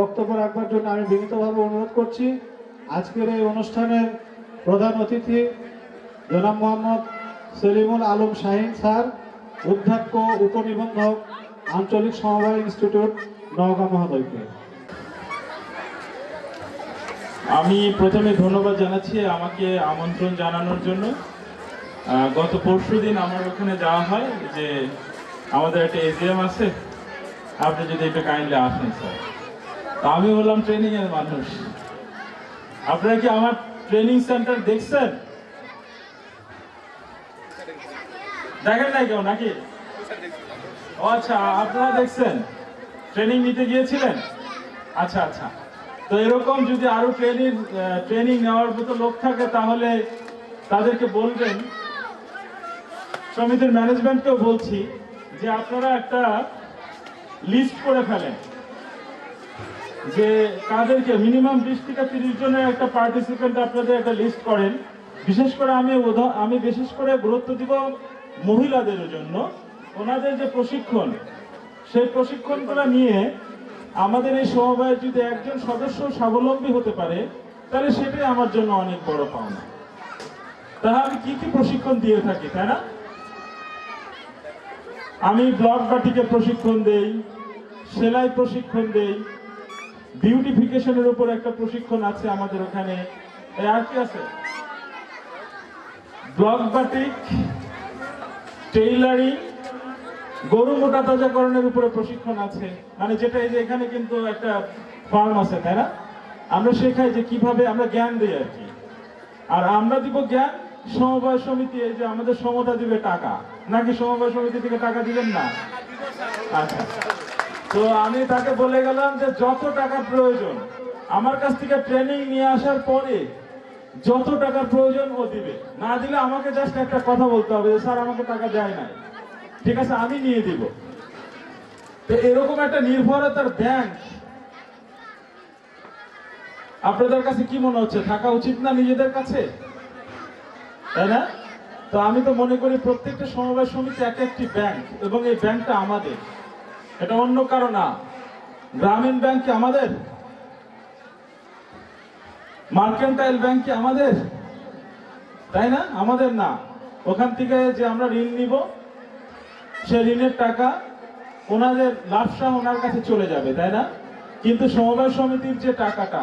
বক্তব্য রাখবার জন্য আমি বিনীতভাবে অনুরোধ করছি। আজকের এই অনুষ্ঠানের প্রধান অতিথি জনাব মোহাম্মদ সেলিমুল আলম শাহিন স্যার, অধ্যক্ষ উপনিবন্ধক, আঞ্চলিক সমবায় ইনস্টিটিউট, নওগাঁ মহোদয়কে। আমি প্রথমে ধন্যবাদ জানাচ্ছি আমাকে আমন্ত্রণ জানানোর জন্য। গত পরশুদিন আমার ওখানে যাওয়া হয় যে আমাদের একটা এজিএম আছে, আপনি যদি একটু কাইন্ডলি আসেন স্যার। তা আমি বললাম ট্রেনিং এর মানুষ, আপনারা কি আমার ট্রেনিং সেন্টার দেখছেন? দেখেন নাই কেউ নাকি? ও আচ্ছা, আপনারা দেখছেন, ট্রেনিং নিতে গিয়েছিলেন? আচ্ছা আচ্ছা। তো এরকম যদি আরো ট্রেনিং নেওয়ার মতো লোক থাকে তাহলে তাদেরকে বলবেন। সমিতির ম্যানেজমেন্টকেও বলছি যে আপনারা একটা লিস্ট করে ফেলেন যে কাদেরকে, মিনিমাম 20 থেকে 30 জনের একটা পার্টিসিপেন্ট আপনাদের একটা লিস্ট করেন। বিশেষ করে আমি বিশেষ করে গুরুত্ব দিব মহিলাদের জন্য। ওনাদের যে প্রশিক্ষণ, সেই প্রশিক্ষণগুলো নিয়ে আমাদের এই সমবায়ে যদি একজন সদস্য স্বাবলম্বী হতে পারে তাহলে সেটাই আমার জন্য অনেক বড় পাওনা। তাহলে আমি কি কি প্রশিক্ষণ দিয়ে থাকি, তাই না? আমি ব্লক বাটিকে প্রশিক্ষণ দেই, সেলাই প্রশিক্ষণ দেই, বিউটিফিকেশনের উপর একটা প্রশিক্ষণ আছে আমাদের ওখানে। আর কি আছে? ব্লক বাটিক, টেইলারিং, গরু মোটা তাজাকরণের উপরে প্রশিক্ষণ আছে। মানে যেটা এই যে এখানে কিন্তু একটা ফার্ম আছে, তাই না? আমরা শেখাই যে কিভাবে আমরা জ্ঞান দিই আর কি। আর আমরা দিব জ্ঞান, সমবায় সমিতি এই যে আমাদের সমতা দিবে টাকা। নাকি সমবায় সমিতি থেকে টাকা দিবেন না? আচ্ছা, তো আমি তাকে বলে গেলাম যে যত টাকা প্রয়োজন আমার কাছ থেকে ট্রেনিং নিয়ে আসার পরে যত টাকার প্রয়োজন ও দিবে। না দিলে আমাকে জাস্ট একটা কথা বলতে হবে যে স্যার আমাকে টাকা দেয় নাই, ঠিক আছে আমি নিয়ে দিব। তো এরকম একটা নির্ভরতার ব্যাংক আপনাদের কাছে কি মনে হচ্ছে থাকা উচিত না নিজেদের কাছে, তাই না? তো আমি তো মনে করি প্রত্যেকটা সমবায় সমিতি এক একটি ব্যাংক, এবং এই ব্যাংকটা আমাদের, এটা অন্য কারো না। গ্রামীণ ব্যাংক কি আমাদের? মার্কেন্টাইল ব্যাংক কি আমাদের? তাই না? আমাদের না। ওখান থেকে যে আমরা ঋণ নিব, সে ঋণের টাকা ওনাদের লাভসহ ওনার কাছে চলে যাবে, তাই না? কিন্তু সমবায় সমিতির যে টাকাটা,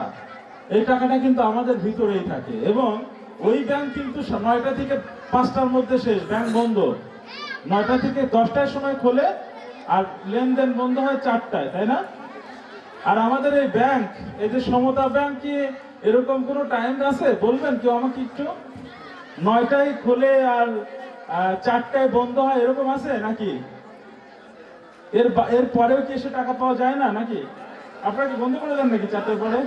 এই টাকাটা কিন্তু আমাদের ভিতরেই থাকে। এবং ওই ব্যাংক কিন্তু 9টা থেকে 5টার মধ্যে শেষ, ব্যাংক বন্ধ। 9টা থেকে 10টার সময় খোলে আর লেনদেন বন্ধ হয় 4টায়, তাই না? আর আমাদের এই ব্যাংক, এই যে সমতা ব্যাংক, কি এরকম কোনো টাইম আছে? বলবেন কেউ আমাকে একটু? 9টায় খোলে আর 4টায় বন্ধ হয়, এরকম আছে নাকি? এর পরেও কি এসে টাকা পাওয়া যায় না নাকি? আপনারা কি বন্ধ করে দেন নাকি 4টার পরে?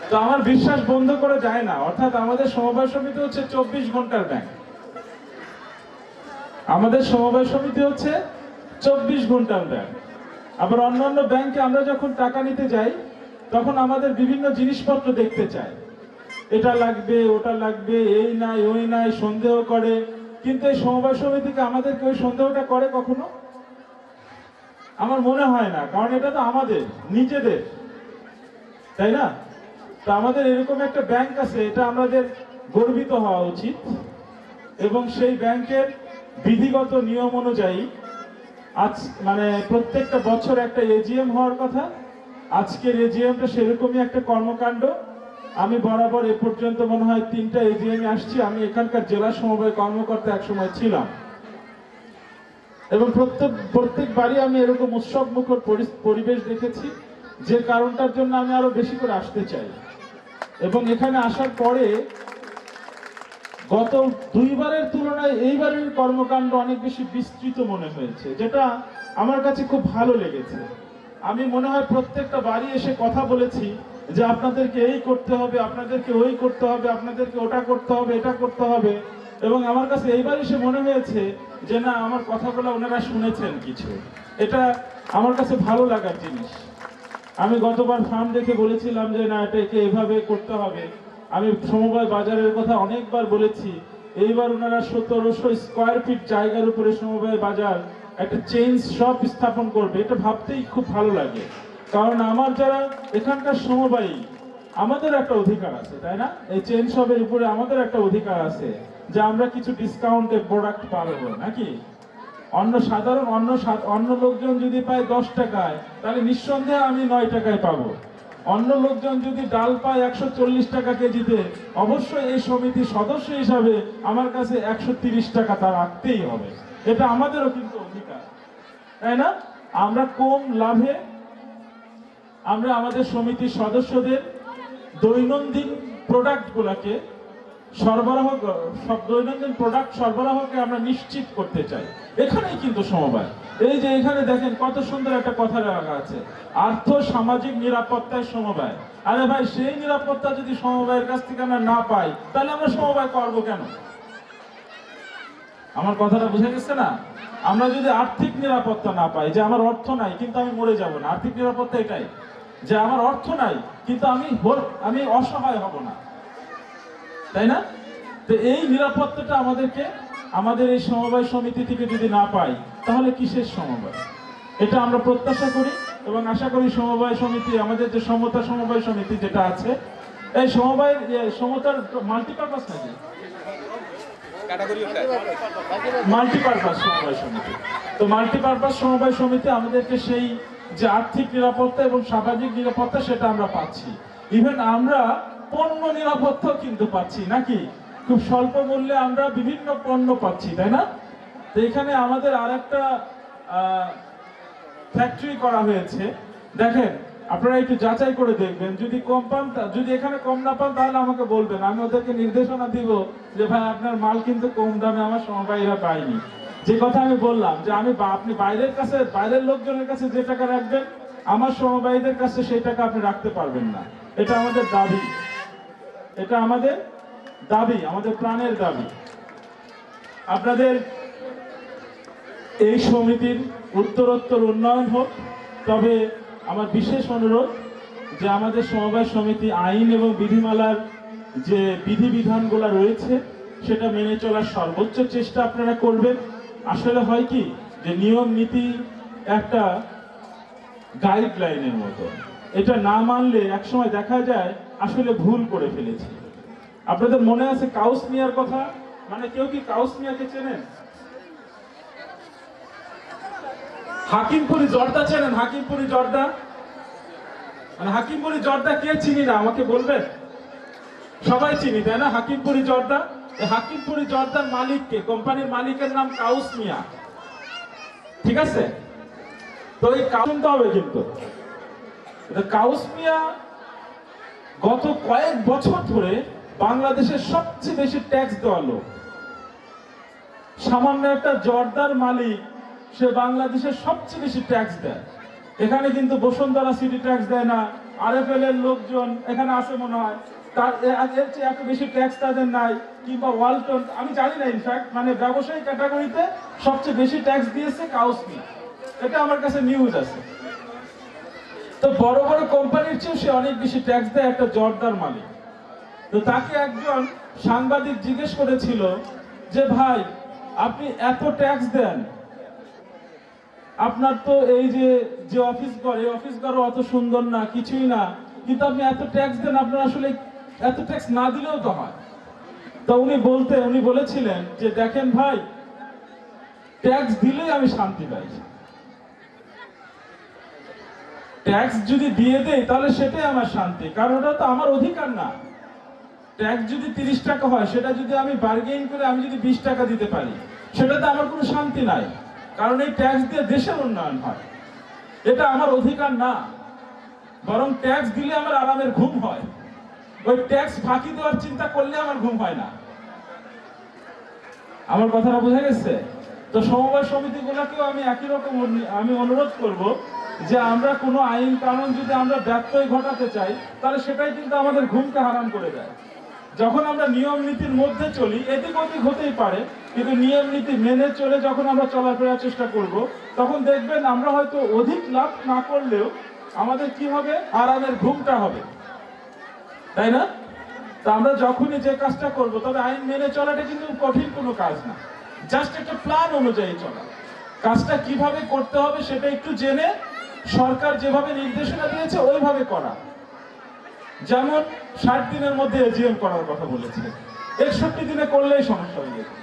তো আমার বিশ্বাস বন্ধ করে যায় না। অর্থাৎ আমাদের সমবায় সমিতি হচ্ছে 24 ঘন্টার ব্যাংক। আমাদের সমবায় সমিতি হচ্ছে 24 ঘন্টার ব্যাংক। আবার অন্যান্য ব্যাংকে আমরা যখন টাকা নিতে যাই তখন আমাদের বিভিন্ন জিনিসপত্র দেখতে চায়, এটা লাগবে ওটা লাগবে, এই নাই ওই নাই, সন্দেহ করে। কিন্তু এই সমবায় সমিতিকে আমাদেরকে ওই সন্দেহটা করে কখনো? আমার মনে হয় না, কারণ এটা তো আমাদের নিজেদের, তাই না? তো আমাদের এরকম একটা ব্যাংক আছে, এটা আমাদের গর্বিত হওয়া উচিত। এবং সেই ব্যাংকের বিধিগত নিয়ম অনুযায়ী আজ মানে প্রত্যেকটা বছর একটা এজিএম হওয়ার কথা। আজকের এজিএমটা সেরকমই একটা কর্মকাণ্ড। আমি বরাবর এ পর্যন্ত মনে হয় 3টা এজিএম আসছি। আমি এখানকার জেলা সমবায় কর্মকর্তা একসময় ছিলাম, এবং প্রত্যেকবারই আমি এরকম উৎসব মুখর পরিবেশ দেখেছি, যে কারণটার জন্য আমি আরো বেশি করে আসতে চাই। এবং এখানে আসার পরে গত 2বারের তুলনায় এইবারের কর্মকাণ্ড অনেক বেশি বিস্তৃত মনে হয়েছে, যেটা আমার কাছে খুব ভালো লেগেছে। আমি মনে হয় প্রত্যেকটা বাড়ি এসে কথা বলেছি যে আপনাদেরকে এই করতে হবে, আপনাদেরকে ওই করতে হবে, আপনাদেরকে ওটা করতে হবে, এটা করতে হবে। এবং আমার কাছে এইবার এসে মনে হয়েছে যে না, আমার কথাগুলো ওনারা শুনেছেন কিছু। এটা আমার কাছে ভালো লাগার জিনিস। আমি গতবার ফার্ম দেখে বলেছিলাম যে না, এটাকে এভাবে করতে হবে। আমি সমবায় বাজারের কথা অনেকবার বলেছি। এইবার ওনারা 1700 স্কোয়ার ফিট জায়গার উপরে সমবায় বাজার, একটা চেইন শপ স্থাপন করবে। এটা ভাবতেই খুব ভালো লাগে। কারণ আমার যারা এখানকার সমবায়ী, আমাদের একটা অধিকার আছে, তাই না? এই চেইন শপের উপরে আমাদের একটা অধিকার আছে যে আমরা কিছু ডিসকাউন্টে প্রোডাক্ট পাবো নাকি। অন্য লোকজন যদি পায় 10 টাকায়, তাহলে নিঃসন্দেহে আমি 9 টাকায় পাবো। অন্য লোকজন যদি ডাল পায় 140 টাকা কেজিতে, অবশ্যই এই সমিতির সদস্য হিসাবে আমার কাছে 130 টাকা তার রাখতেই হবে। এটা আমাদেরও কিন্তু অধিকার, তাই না? আমরা কম লাভে আমরা আমাদের সমিতির সদস্যদের দৈনন্দিন প্রোডাক্টগুলোকে দৈনন্দিন প্রোডাক্ট সরবরাহকে আমরা নিশ্চিত করতে চাই। এখানেই কিন্তু সমবায়। এই যে এখানে দেখেন কত সুন্দর একটা কথা লেখা আছে, আর্থ সামাজিক নিরাপত্তায় সমবায়। আরে ভাই, সেই নিরাপত্তা যদি সমবায়ের কাছ থেকে আমরা না পাই, তাহলে আমরা সমবায় করবো কেন? আমার কথাটা বুঝে গেছে না? আমরা যদি আর্থিক নিরাপত্তা না পাই, যে আমার অর্থ নাই কিন্তু আমি মরে যাব না, আর্থিক নিরাপত্তা এটাই যে আমার অর্থ নাই কিন্তু আমি অসহায় হব না, তাই না? তো এই নিরাপত্তাটা আমাদের এই সমবায় সমিতি থেকে যদি না পাই, তাহলে কিসের সমবায়? এটা আমরা প্রত্যাশা করি এবং আশা করি সমবায় সমিতি, আমাদের যে সমতা সমবায় সমিতি যেটা আছে, এই সমতার মাল্টিপারপাস নাকি মাল্টিপারপাস সমবায় সমিতি। তো মাল্টিপারপাস সমবায় সমিতি আমাদেরকে সেই যে আর্থিক নিরাপত্তা এবং সামাজিক নিরাপত্তা সেটা আমরা পাচ্ছি। ইভেন আমরা পণ্য নিরাপত্তাও কিন্তু পাচ্ছি নাকি, খুব স্বল্প মূল্যে আমরা বিভিন্ন পণ্য পাচ্ছি, তাই না? তো এখানে আমাদের আরেকটা ফ্যাক্টরি করা হয়েছে। দেখেন, আপনারা একটু যাচাই করে দেখবেন, যদি কম পান, যদি এখানে কম না পান তাহলে আমাকে বলবেন, আমি ওদেরকে নির্দেশনা দিব যে ভাই আপনার মাল কিন্তু কম দামে আমার সমবায়ীরা পায়নি। যে কথা আমি বললাম যে আপনি বাইরের লোকজনের কাছে যে টাকা রাখবেন, আমার সমবায়ীদের কাছে সেই টাকা আপনি রাখতে পারবেন না। এটা আমাদের দাবি, এটা আমাদের দাবি, আমাদের প্রাণের দাবি। আপনাদের এই সমিতির উত্তরোত্তর উন্নয়ন হোক। তবে আমার বিশেষ অনুরোধ যে আমাদের সমবায় সমিতি আইন এবং বিধিমালার যে বিধিবিধানগুলো রয়েছে সেটা মেনে চলার সর্বোচ্চ চেষ্টা আপনারা করবেন। আসলে হয় কি যে নিয়ম নীতি একটা গাইডলাইনের মতো, এটা না মানলে একসময় দেখা যায় আসলে ভুল করে ফেলেছি। আপনাদের মনে আছে কাউস মিয়ার কথা? মানে কেউ কি কাউস মিয়াকে চেনেন? হাকিমপুরি জর্দা চেনেন? হাকিমপুরি জর্দা, মানে হাকিমপুরি জর্দা কে চিনি না আমাকে বলবেন? সবাই চিনি, তাই না? হাকিমপুরি জর্দা। এই হাকিমপুরি জর্দার মালিককে, কোম্পানির মালিকের নাম কাউস মিয়া, ঠিক আছে? তো এই শুনতে হবে কিন্তু কাউস মিয়া গত কয়েক বছর ধরে বাংলাদেশের সবচেয়ে বেশি ট্যাক্স দেওয়া লোক। সামান্য একটা জর্দার মালিক, সে বাংলাদেশের সবচেয়ে বেশি ট্যাক্স দেয়। এখানে কিন্তু বসুন্ধরা সিটি ট্যাক্স দেয় না। আরএফএল এর লোকজন এখানে আছে মনে হয়, তার এর চেয়ে এত বেশি ট্যাক্স তাদের নাই। কিংবা ওয়ালটন, আমি জানি না, ইনফ্যাক্ট মানে ব্যবসায়ী ক্যাটাগরিতে সবচেয়ে বেশি ট্যাক্স দিয়েছে কাউস মিয়া, এটা আমার কাছে নিউজ আছে। তো বড় বড় কোম্পানির চেয়ে সে অনেক বেশি ট্যাক্স দেয়, একটা জর্দার মালিক। তো তাকে একজন সাংবাদিক জিজ্ঞেস করেছিল যে ভাই আপনি এত ট্যাক্স দেন, আপনার তো এই যে অফিস ঘর অত সুন্দর না, কিছুই না, কিন্তু আপনি এত ট্যাক্স দেন, আপনার আসলে এত ট্যাক্স না দিলেও তো হয়। তো উনি বলেছিলেন যে দেখেন ভাই, ট্যাক্স দিলেই আমি শান্তি পাই। ট্যাক্স যদি দিয়ে দেই তাহলে সেটাই আমার শান্তি, কারণ ওটা তো আমার অধিকার না। ট্যাক্স যদি 30 টাকা হয়, সেটা যদি আমি বার্গেইন করে আমি যদি 20 টাকা দিতে পারি, সেটাতে আমার কোনো শান্তি নাই, কারণ এই ট্যাক্স দিয়ে দেশের উন্নয়ন হয়, এটা আমার অধিকার না। বরং ট্যাক্স দিলে আমার আরামের ঘুম হয়, ওই ট্যাক্স ফাঁকি দেওয়ার চিন্তা করলে আমার ঘুম হয় না। আমার কথাটা বোঝা গেছে? তো সমবায় সমিতিগুলোকেও আমি একই রকম আমি অনুরোধ করব যে আমরা কোনো আইন কানুন যদি আমরা ব্যত্যয় ঘটাতে চাই, তাহলে সেটাই কিন্তু আমাদের ঘুমকে হারাম করে দেয়। যখন আমরা নিয়ম নীতির মধ্যে চলি, এদিক ওদিক হতেই পারে, কিন্তু নিয়ম নীতি মেনে চলে যখন আমরা চলাফেরার চেষ্টা করব, তখন দেখবেন আমরা হয়তো অধিক লাভ না করলেও আমাদের কি হবে, আরামের ঘুমটা হবে, তাই না? তা আমরা যখনই যে কাজটা করব, তবে আইন মেনে চলাটা কিন্তু কঠিন কোনো কাজ না, জাস্ট একটা প্ল্যান অনুযায়ী চলা। কাজটা কিভাবে করতে হবে সেটা একটু জেনে সরকার যেভাবে নির্দেশনা দিয়েছে ওইভাবে করা। যেমন 60 দিনের মধ্যে এজিএম করার কথা বলেছে, 61 দিনে করলেই সমস্যা হয়ে যাবে।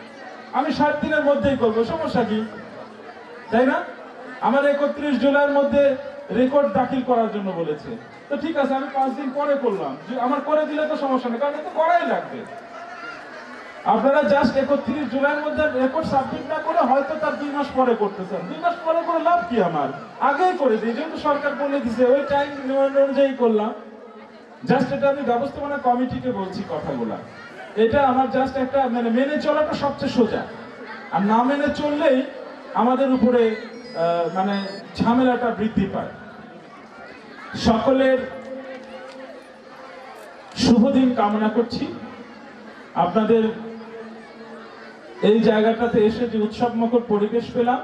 আমি 60 দিনের মধ্যেই করবো, সমস্যা কি, তাই না? আমার 31 জুলাইয়ের মধ্যে রেকর্ড দাখিল করার জন্য বলেছে, তো ঠিক আছে আমি 5 দিন পরে করলাম, আমার করে দিলে তো সমস্যা নেই, কারণ এটা করাই লাগবে। আপনারা জাস্ট 31 জুলাইয়ের মধ্যে রেকর্ড সাবমিট না করে হয়তো তার 2 মাস পরে করতেছেন। 2 মাস পরে করে লাভ কি আমার? আগেই করে দিই, যেহেতু সরকার বলে দিছে ওই টাইম অনুযায়ী করলাম। জাস্ট এটা আমি ব্যবস্থাপনা কমিটিকে বলছি কথাগুলা। এটা আমার জাস্ট একটা মানে মেনে চলাটা সবচেয়ে সোজা, আর না মেনে চললেই আমাদের উপরে মানে ঝামেলাটা বৃদ্ধি পায়। সকলের শুভ দিন কামনা করছি। আপনাদের এই জায়গাটাতে এসে যে উৎসবমুখর পরিবেশ পেলাম,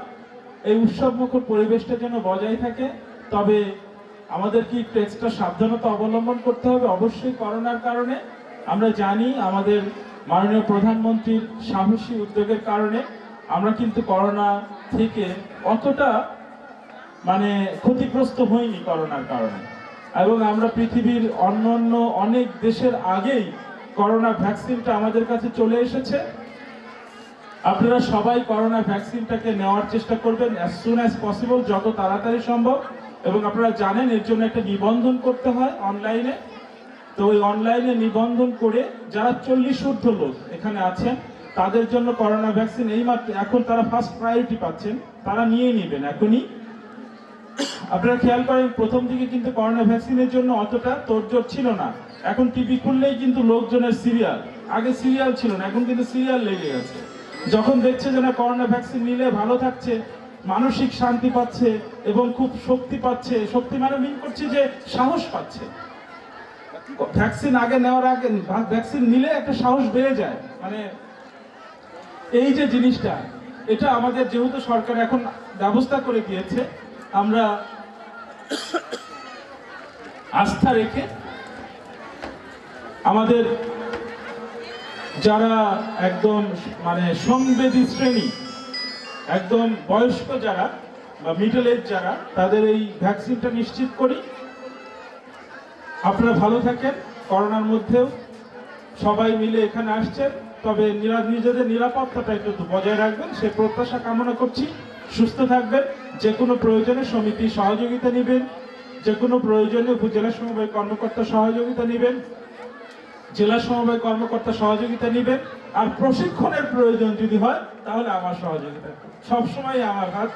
এই উৎসবমুখর পরিবেশটা যেন বজায় থাকে। তবে আমাদের কি একটু এক্সট্রা সাবধানতা অবলম্বন করতে হবে অবশ্যই। করোনার কারণে আমরা জানি আমাদের মাননীয় প্রধানমন্ত্রীর সাহসী উদ্যোগের কারণে আমরা কিন্তু করোনা থেকে অতটা মানে ক্ষতিগ্রস্ত হইনি করোনার কারণে, এবং আমরা পৃথিবীর অন্যান্য অনেক দেশের আগেই করোনা ভ্যাকসিনটা আমাদের কাছে চলে এসেছে। আপনারা সবাই করোনা ভ্যাকসিনটাকে নেওয়ার চেষ্টা করবেন অ্যাজ সুন অ্যাজ পসিবল, যত তাড়াতাড়ি সম্ভব। এবং আপনারা জানেন এর জন্য একটা নিবন্ধন করতে হয় অনলাইনে। তো ওই অনলাইনে নিবন্ধন করে যারা 40 ঊর্ধ্ব লোক এখানে আছেন তাদের জন্য করোনা ভ্যাকসিন এইমাত্র এখন তারা ফার্স্ট প্রায়োরিটি পাচ্ছেন, তারা নিয়ে নেবেন এখনই। আপনারা খেয়াল করেন প্রথম দিকে কিন্তু করোনা ভ্যাকসিনের জন্য অতটা তোড়জোড় ছিল না। এখন টিভি খুললেই কিন্তু লোকজনের সিরিয়াল, আগে সিরিয়াল ছিল না, এখন কিন্তু সিরিয়াল লেগে গেছে। যখন দেখছে যে না করোনা ভ্যাকসিন নিলে ভালো থাকছে, মানসিক শান্তি পাচ্ছে এবং খুব শক্তি পাচ্ছে, শক্তি মানে মিন করছি যে সাহস পাচ্ছে। ভ্যাকসিন আগে নেওয়ার আগে ভ্যাকসিন নিলে একটা সাহস বেড়ে যায়, মানে এই যে জিনিসটা, এটা আমাদের যেহেতু সরকার এখন ব্যবস্থা করে দিয়েছে, আমরা আস্থা রেখে আমাদের যারা একদম মানে সংবেদী শ্রেণী, একদম বয়স্ক যারা বা মিডল এজ যারা, তাদের এই ভ্যাকসিনটা নিশ্চিত করি। আপনারা ভালো থাকেন, করোনার মধ্যেও সবাই মিলে এখানে আসছেন, তবে নিজেদের নিরাপত্তাটা একটু বজায় রাখবেন সে প্রত্যাশা কামনা করছি। সুস্থ থাকবেন, যে কোনো প্রয়োজনে সমিতি সহযোগিতা নেবেন, যে কোনো প্রয়োজনে উপজেলা সমবায় কর্মকর্তা সহযোগিতা নেবেন, জেলা সমবায় কর্মকর্তা সহযোগিতা নেবেন, আর প্রশিক্ষণের প্রয়োজন যদি হয় তাহলে আমার সহযোগিতা। সবসময় আমার হাত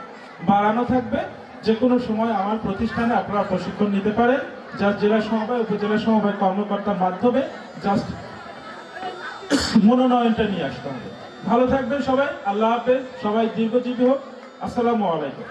বাড়ানো থাকবে, যে কোনো সময় আমার প্রতিষ্ঠানে আপনারা প্রশিক্ষণ নিতে পারেন, যা জেলা সমবায় উপজেলা সমবায় কর্মকর্তার মাধ্যমে জাস্ট মনোনয়নটা নিয়ে আসতে হবে। ভালো থাকবেন সবাই, আল্লাহ হাফেজ, সবাই দীর্ঘজীবী হোক। আসসালামু আলাইকুম।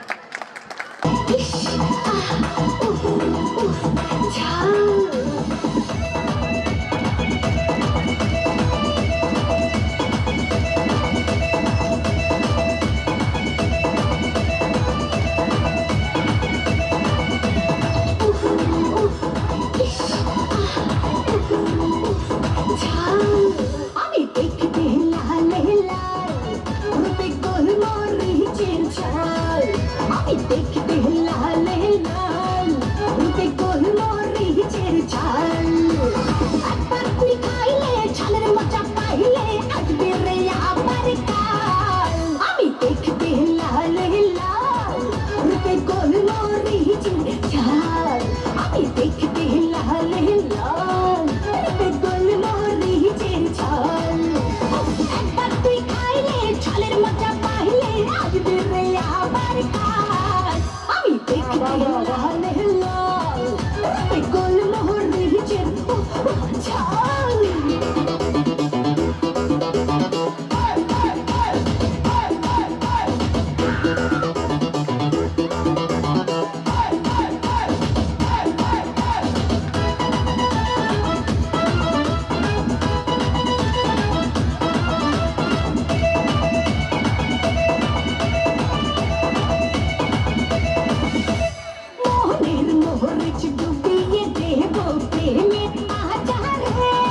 মোহনের মোহর ডুবিয়ে দেব প্রেমের আধারে।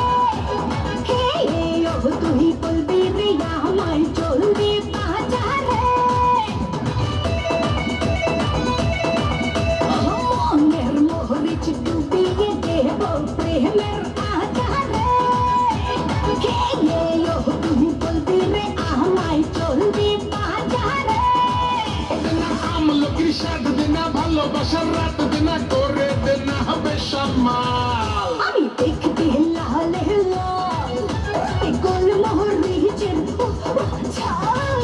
সাত দিনা ভালোবাসার রাত দিনা করে দেনা হবে সম্মান আমি দেখতে লাল লাল গোল মোহরি চেন ছাল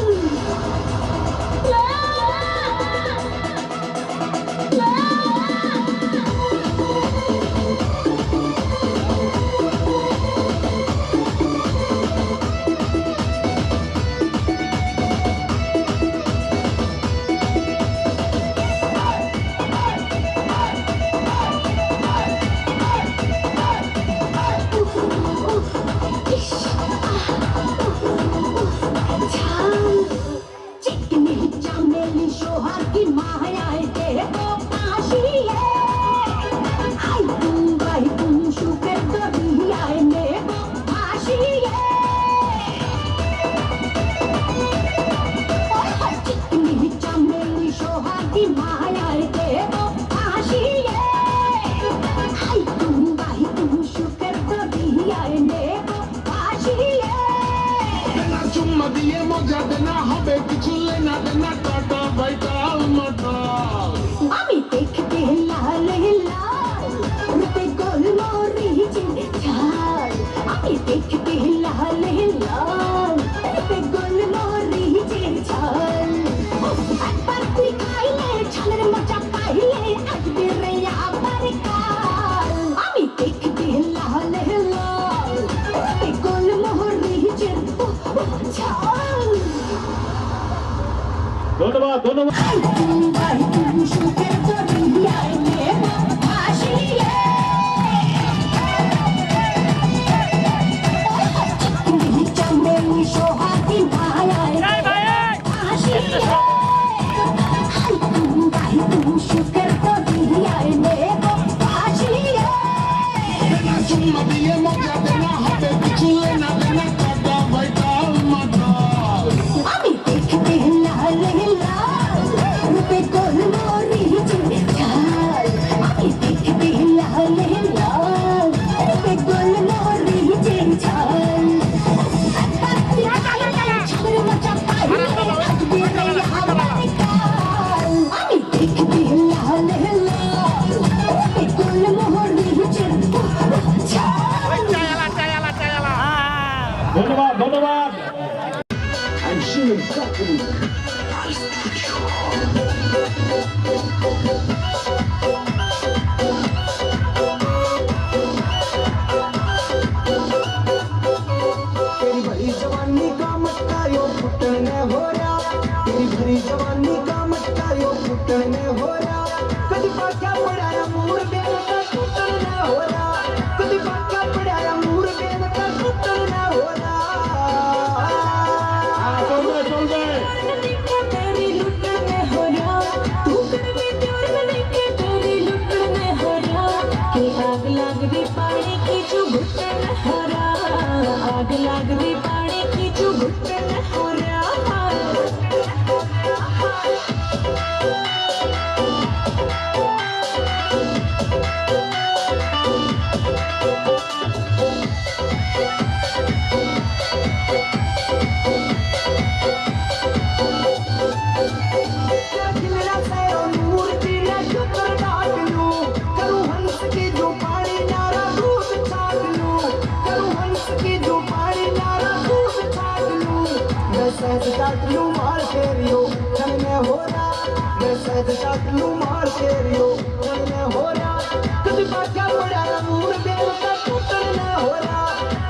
চুম্মা দিয়ে মজা দেনা হবে কিছু লেনা দেনা টাটা ভাইটাল মাটাল আমি দেখতে লাল লাল রূপে গোল মোরি ঝাল আমি দেখতে লাল লাল রূপে গোল মোরি ঝাল একবার তুই খাইলে ছালের মজা পাইলে আসবে রে আবার কাল আমি দেখতে লাল লাল রূপে গোল মোরি ঝাল ধন্যবাদ ধন্যবাদ চুম্মা দিয়ে মজা দেনা হবে কিছু লেনা দেনা টাটা ভাইটাল মাটাল আমি দেখতে লাল লাল রূপে গোল মোরি ঝাল আমি দেখতে লাল লাল রূপে গোল মোরি ঝাল ছালের মজা পাইলে আসবে রে আবার কাল আমি দেখতে লাল লাল রূপে গোল মোরি ঝাল ধন্যবাদ ধন্যবাদ तेरी भरी जवानी का मटका यो फुटने हो रहा तेरी भरी जवानी का मटका यो फुटने हो रहा कदी पाक्या पड़ाया मूर बेन का टूटने हो रहा कदी पाक्या पड़ाया मूर बेन का टूटने हो रहा চলবে চলবে तेरी लुटने हो रहा तू कर में प्यार में के तेरी लुटने हो रहा कि आग लग रही पानी की चुभने हो रहा आग लग रही पानी की चुभने हो रहा मेरा सैरो नूर तेरा शुक्र डाट लूं करूं हंस के जो पानी नारा दूध छाट लूं करूं हंस के जो पानी नारा दूध छाट लूं मैं सहज डाट लूं मार फेरियो चल में हो रहा मैं सहज डाट लूं मार फेरियो चल में हो रहा कभी बाका पड़ा मूर बेन का टूटन न हो रहा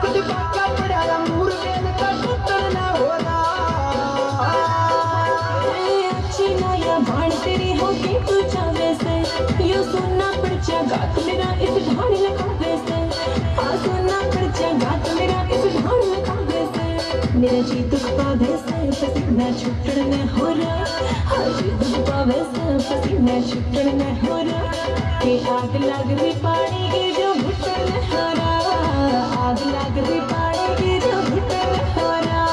कभी बाका पड़ा मूर बेन का टूटन न हो रहा अच्छी नया भाण तेरी होगी तू चावे से यो सुनना पर्चा गात मेरा इस ढाण लखावे से हाँ सुनना पर्चा गात मेरा इस ढाण लखावे से मेरा जी दुख पावे से पसीना छुटने हो रहा हाँ जी दुख पावे से पसीना छुटने हो रहा कि आग लग रही पानी की जो घुटने हो रहा आग लग रही पानी की जो घुटने हो रहा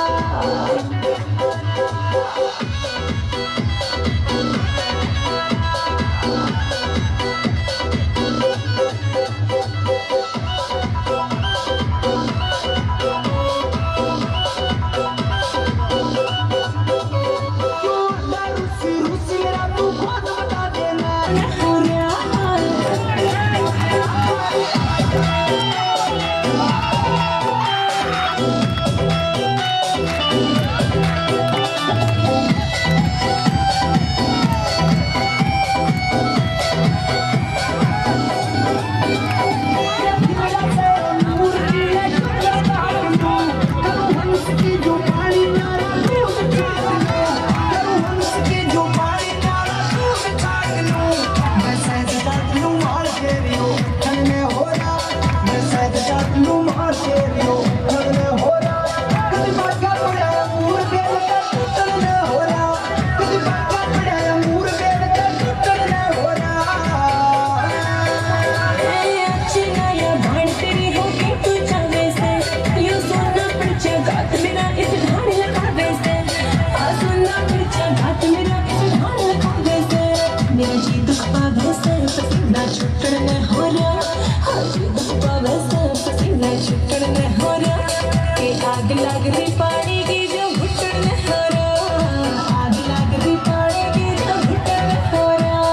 न हो रहा आज पावे सब पसीना छुटन न हो रहा के आग लग रही पानी की जो घुटन न हो रहा आग लग रही पानी की जो घुटन न हो रहा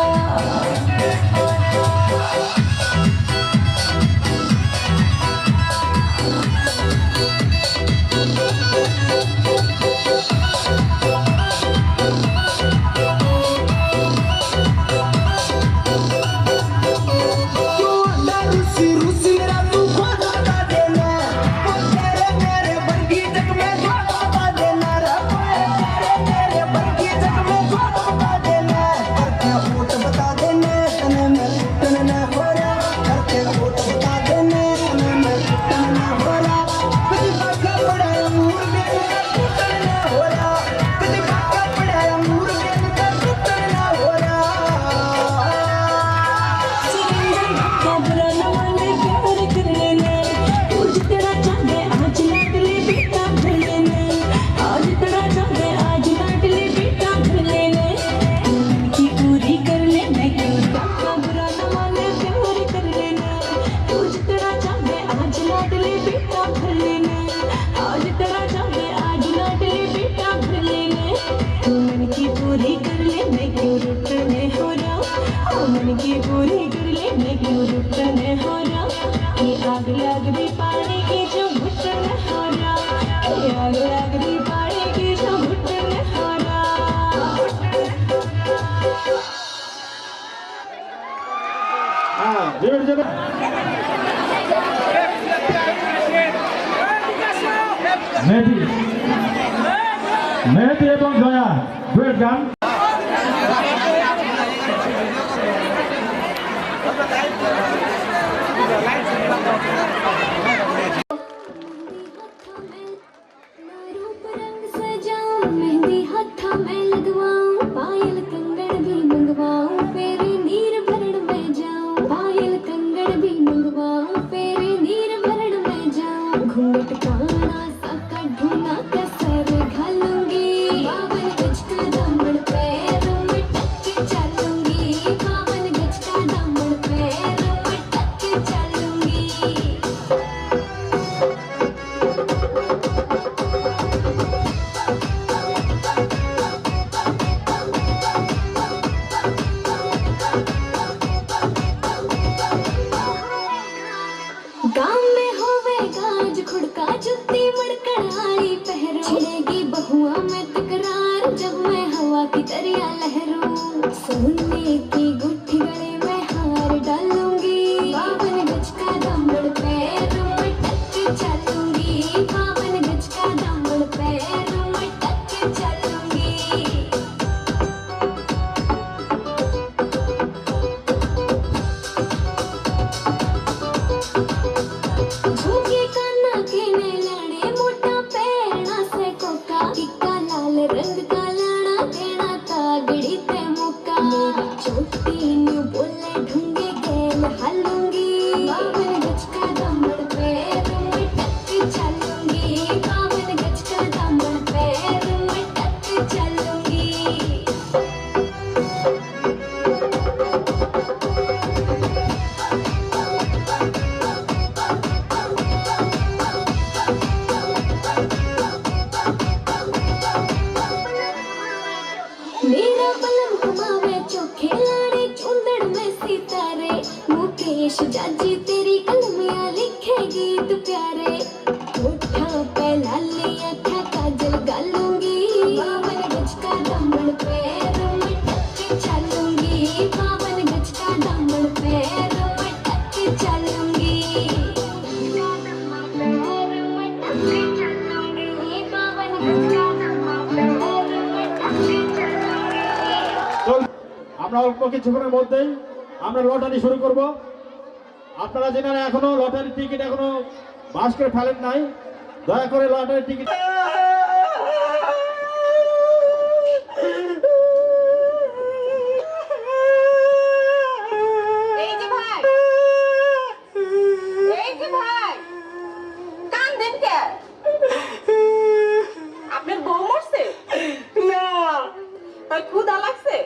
रूसी रूसी मेरा तू खुद बता देना वो तेरे मेरे बरगी जग में खुद बता देना रे तेरे मेरे बरगी जग में खुद बता देना करके होठ बता देना तने में टन न हो रहा करके होठ बता देना तने में टन न हो रहा कभी बाका पड़ा अंगूर में टन न हो रहा कभी बाका पड़ा अंगूर में टन न हो रहा बुरा न माने प्यार कर लेना तुझ तेरा चाहे आज लाड ले बेटा भर लेना आज तेरा चाहे आज लाड ले बेटा भर लेना की पूरी कर ले मैं क्यों काका बुरा न माने प्यार कर लेना तुझ तेरा चाहे आज लाड ले बेटा भर लेना आज तेरा चाहे आज लाड ले बेटा भर लेना तू मन की पूरी कर ले मैं क्यों रुकने हो रहा मन की पूरी कर ले मैं क्यों रुकने हो रहा ये आग लग रही पानी की जो घुटन हो रहा ये आग लग रही पानी की जो घुटन हो रहा হ্যাঁ ডিবেট যাবে মেহেদি মেহেদি এবং জয়া ডুয়েট গান रूप रंग सजाऊं मेहंदी हाथा में लगवाऊं पायल कंगन भी मंगवाऊं फेरे नीर भरण में जाऊं पायल कंगन भी मंगवाऊं फेरे नीर भरण में जाऊं घूंघट काना साका ढूंढा कसर घालूंगी बावन गज का दामन पैरों में टक चलूंगी बावन गज का दामन पैरों में टक चलूंगी गाँव में होवे गाज खुड़का जुत्ती मड़कड़ाई पहरो छिड़ेगी बहुआ में तकरार जब मैं हवा की दरिया लहरूं सोने की गुट्ठी गले में हार डालूंगी बावन गज का दामन पैरों में टक चलूंगी बावन गज का दामन पैरों में टक चलूंगी झुके काना के ने लाने मोटा पैरना से कोका टिक्का लाल रंग का लाना देना तागड़ी ते मुक्का मेरी चोटी न्यू बोले ढूंगे गेल हालूंगी बावन गज का दामन पैरों में टक चलूंगी बावन गज का दामन पैरों में टक चलूंगी मेरा बलम कमावे चोखे लाड़े चुंदड़ में सितारे मुकेश जाजी तेरी कलमिया लिखेगी तू प्यारे होठा पे लाली आँखा काजल गालूंगी बावन गज का दामन पैरों में टक चलूंगी बावन गज का दामन पैरों में टक चलूंगी बावन गज का दामन पैरों में टक चलूंगी আমরা অল্প কিছুক্ষণের মধ্যেই আমরা লটারি শুরু করব আপনারা যারা এখনো লটারি টিকিট এখনো বাস করে ফেলেন নাই দয়া করে লটারি টিকিট এই যে ভাই কান দেন কে আপনার বউ মরছে না ক্ষুধা লাগছে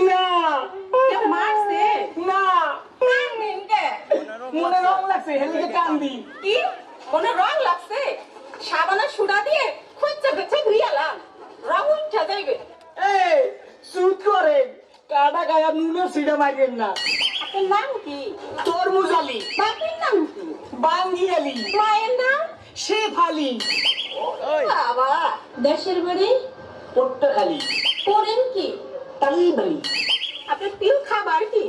না কেউ মারছে না কানে মনে রং লাগছে হেলিকে কান্দি কি মনে রং লাগছে সাবানা সুডা দিয়ে খুঁজছে খুঁজছে ধুইয়ালাম রং উঠা যাইবে এই সুদ করে কাটা গায়া নুনের সিডা মাইরেন না আপনার নাম কি তরমুজ আলী বাপের নাম কি বাঙ্গি আলী মায়ের নাম শেফ আলী বাবা দেশের বাড়ি পট্টখালি করেন কি তালিবালি আপনার প্রিয় খাবার কি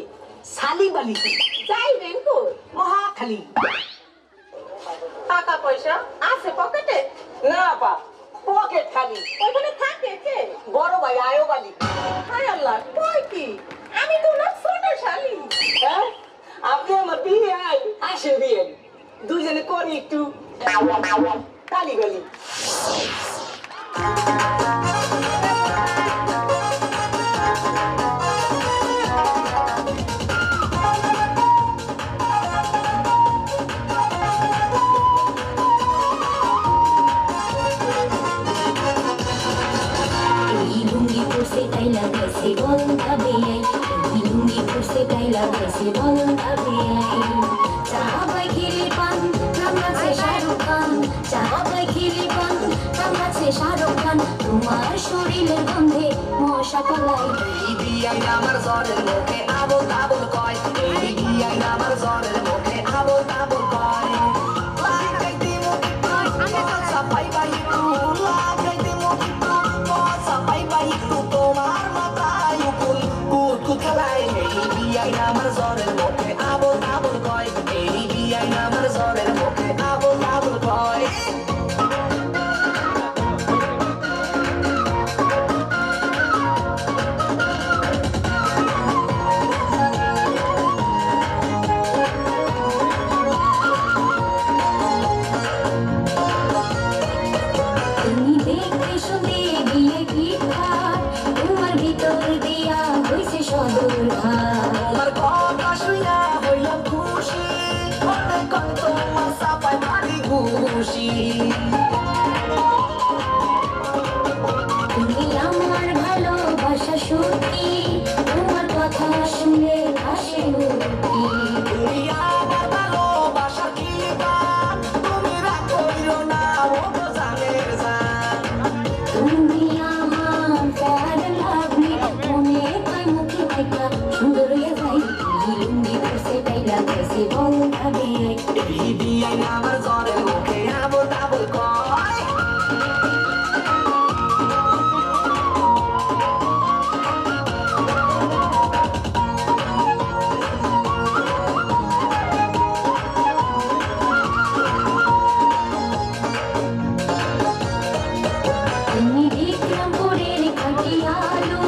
সালিবালি যাইবেন কই মহাখালী টাকা পয়সা আছে পকেটে না পা পকেট খালি ওইখানে থাকে কে বড় ভাই আয়ো বালি হায় আল্লাহ কই কি আমি তো না ছোট শালি হ্যাঁ আপনি আমার বিয়ে আই আসে বিয়ে দুজনে করি একটু তালিবালি লুঙ্গি পরছে তাই লাগাইছে বলতা বেয়াই লুঙ্গি পরছে তাই লাগাইছে বলতা বেয়াই চাহাবাই খিলি পান নামাছে শাহরুখ খান চাহাবাই খিলি পান নামাছে শাহরুখ খান তোমার শরীরের গন্ধে মশা পালাই এই বিয়াই আমার জলের মুখে আবল তাবল কয় এই বিয়াই আমার জলের মুখে আবল তাবল কয় লাগাই দিমু পয়সা পাইবাই একটু লাগাই দিমু পয়সা পাইবাই একটু তোমার মাথায় উকুল কুট কুট খেলায় এই বিয়াই আমার জলের মুখে আবল তাবল কয় এই বিয়াই আমার জলের মুখে আবল তাবল কয় তুমি দেখতে শুনে গিয়ে কি খাট তোমার ভিতর দিয়া হইছে সদর ঘাট তোমার কথা শুইয়া হইলাম খুশি অনেক কত মাসা পাই ভারী খুশি তুমি আমার ভালোবাসা সত্যি তোমার কথা শুনে হাসি মুক্তি তুমি আমার ভালোবাসা কি গান তুমি রাগ কইরো না ও জানের জান তুমি আমার প্যার লাগলি মনে কই মুখে থেকে সুন্দর হয়ে যাই লুঙ্গি পরছে তাই লাগাইছে বলতা বেয়াই এই বিয়াই আমার জলের মুখে আবল তাবল কয় তুমি বিক্রমপুরের খাটিয়ালো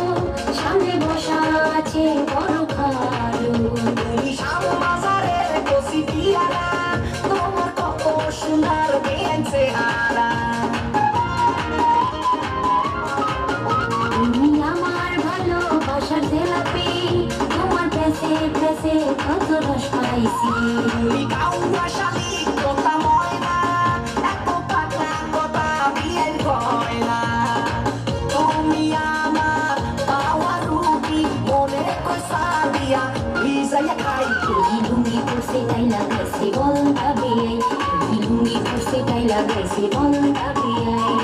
সামনে বসা আছে বড় খালু তুমি শাম বাজারের কষি পিয়ারা তোমার কত সুন্দর বেঞ্চে হারা তুমি আমার ভালোবাসার জেলাপি তোমার পেছে পেছে কত রস পাইছি তুমি গাউয়া শালি কথা ময়না এত পাগলা কথা বিয়ের গয়না তুমি আমার পাওয়া রুটি মনে কষা দিয়া ভিজাইয়া খাই এই লুঙ্গি পরছে তাই লাগাইছে বলতা বেয়াই এই লুঙ্গি পরছে তাই লাগাইছে বলতা বেয়াই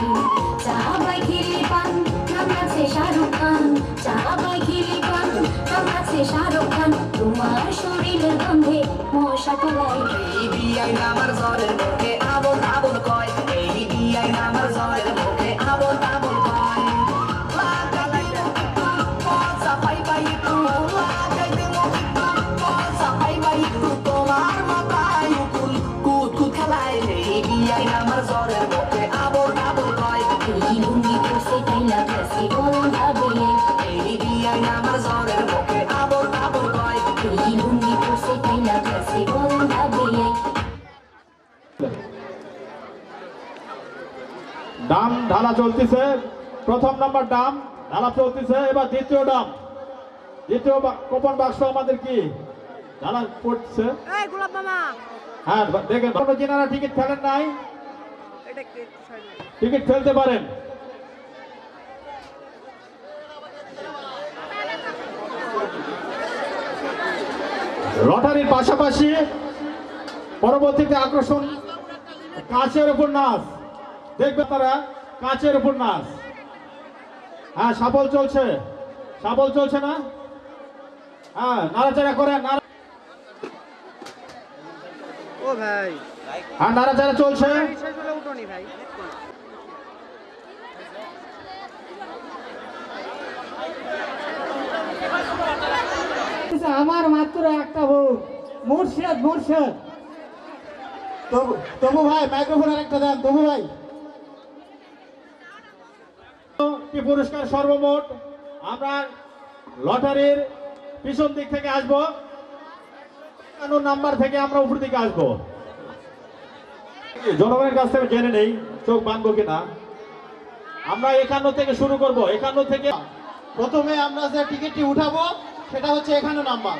চাহাবাই খিলি পান নামাছে শাহরুখ খান চাহাবাই খিলি পান নামাছে শাহরুখ খান তোমার শরীরের গন্ধে মশা পালাই এই বিয়াই আমার জলের মুখে আবল তাবল কয় এই বিয়াই আমার জলের মুখে আবল তাবল কয় লাগাই দিমু পয়সা পাইবাই একটু লাগাই দিমু পয়সা পাইবাই একটু তোমার মাথায় উকুল কুট কুট খেলায় এই বিয়াই আমার জলের মুখে আবল তাবল কয় এই লুঙ্গি পরছে তাই লাগাইছে বলতা বেয়াই এই বিয়াই আমার জলের মুখে আবল তাবল কয় এই লুঙ্গি পরছে তাই লাগাইছে বলতা বেয়াই ডাম ঢালা চলতেছে, প্রথম নাম্বার ডাম ঢালা চলতেছে। এবার দ্বিতীয় ডাম, দ্বিতীয় কোপন বাক্স আমাদের কি ঢালা পড়ছে। হ্যাঁ দেখেন, যিনারা টিকিট ফেলেন নাই টিকিট ফেলতে পারেন। লটারির পাশাপাশি পরবর্তীতে আকর্ষণ কাঁচের উপর নাচ দেখবে তারা, কাঁচের উপর নাচ। হ্যাঁ, সাবল চলছে না? হ্যাঁ, নাড়াচাড়া করে ও ভাই হ্যাঁ, নাড়াচাড়া চলছে। সেগুলো উঠোনি ভাই আমার মাত্র একটা বউ, মুর্শিদ। তবু ভাই মাইক্রোফোন আরেকটা দেন, তবু ভাই। কি পুরস্কার সর্বমোট আমরা লটারির পিছন দিক থেকে আসবো, 51 নাম্বার থেকে আমরা উপর দিকে আসবো। জনগণের কাছ থেকে জেনে নেই চোখ বাঁধবো কিনা। আমরা 51 থেকে শুরু করব, 51 থেকে। প্রথমে আমরা যে টিকিটটি উঠাবো সেটা হচ্ছে 51 নাম্বার,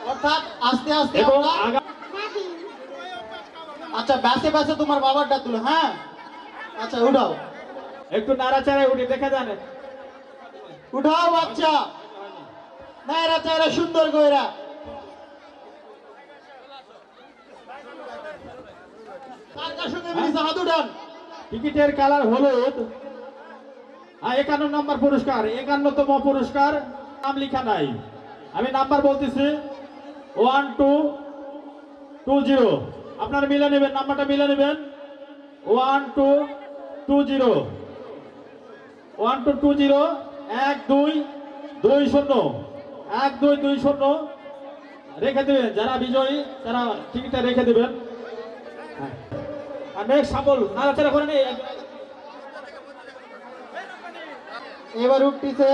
অর্থাৎ আস্তে আস্তে এবং আমরা আচ্ছা ব্যাসে তোমার বাবারটা তুলো। হ্যাঁ, আচ্ছা উঠাও, একটু নাড়াচাড়ায় উঠে দেখা জানে, উঠাও বাচ্চা, নাড়াচাড়া সুন্দর কইরা। কার সঙ্গে মিলিছে হাত উঠান। টিকিটের কালার হলুদ। 51 নাম্বার পুরস্কার, 51তম পুরস্কার, নাম লেখা নাই। আমি নাম্বার বলতেছি 1220। আপনারা মিলে নেবেন, নাম্বারটা মিলে নেবেন। 1220 1220 1220 1220 রেখে দেবেন। যারা বিজয়ী তারা টিকিটটা রেখে দেবেন। আর নেক্সট সাবল নাড়াচাড়া করে নেই। এবার উঠতেছে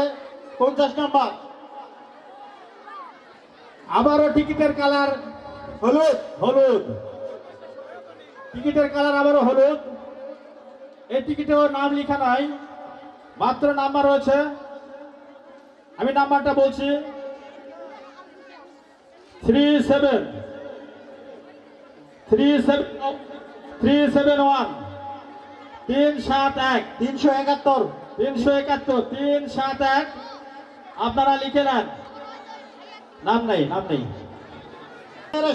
50 নাম্বার। আবারও টিকিটের কালার হলুদ। টিকিটের কালার আবারও হলুদ। এই টিকিটেও নাম লেখা নাই, মাত্র নাম্বার রয়েছে। আমি নাম্বারটা বলছি 371 371 371 371 আপনারা লিখে নেন। নাম নেই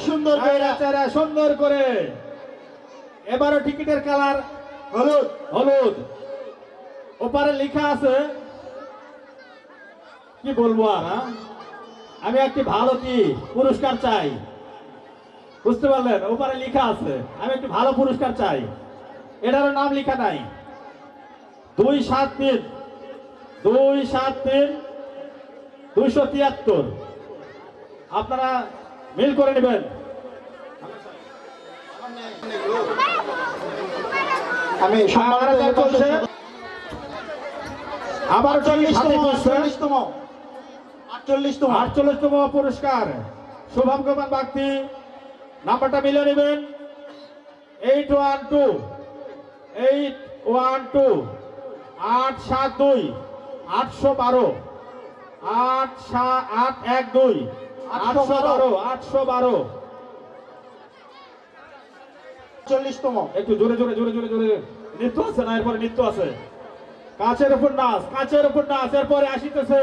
সুন্দর কইরা। নাড়াচাড়া সুন্দর করে। এবারও টিকিটের কালার হলুদ। ওপারে লেখা আছে, কি বলবো আর, আমি একটি ভালো কি পুরস্কার চাই, বুঝতে পারলেন? ওপারে লেখা আছে আমি একটি ভালো পুরস্কার চাই, এটারও নাম লেখা নাই। 273 273 আপনারা মিল করে নেবেন। আমি নাড়াচাড়া চলছে। আবার 48তম 48তম পুরস্কার, সৌভাগ্যবান ব্যক্তি নাম্বারটা মিলে নেবেন। 812 872 872 812 812 812 40তম। একটু জোরে নৃত্য আছে না? এরপরে নৃত্য আছে। কাঁচের উপর নাচ, এরপরে আসিতেছে।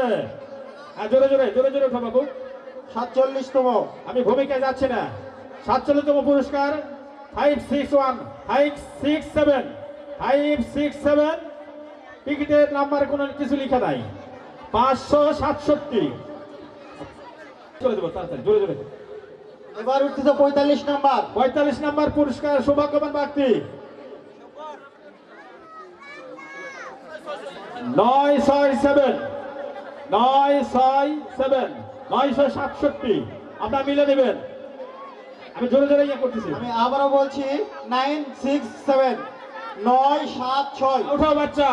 হ্যাঁ, জোরে উঠো বাবু। 47তম। আমি ভূমিকায় যাচ্ছি না। 47তম পুরস্কার 567 টিকিটের নাম্বার কোনো কিছু লেখা নাই। 567 চলে দেবো তাড়াতাড়ি, জোরে। এবার উঠতেছে 45 নাম্বার। 45 নাম্বার পুরস্কার, সৌভাগ্যবান ব্যক্তি 967 আপনারা মিলে নেবেন। আমি জোরে ইয়ে করতেছি। আমি আবারও বলছি 967 976। উঠাও বাচ্চা,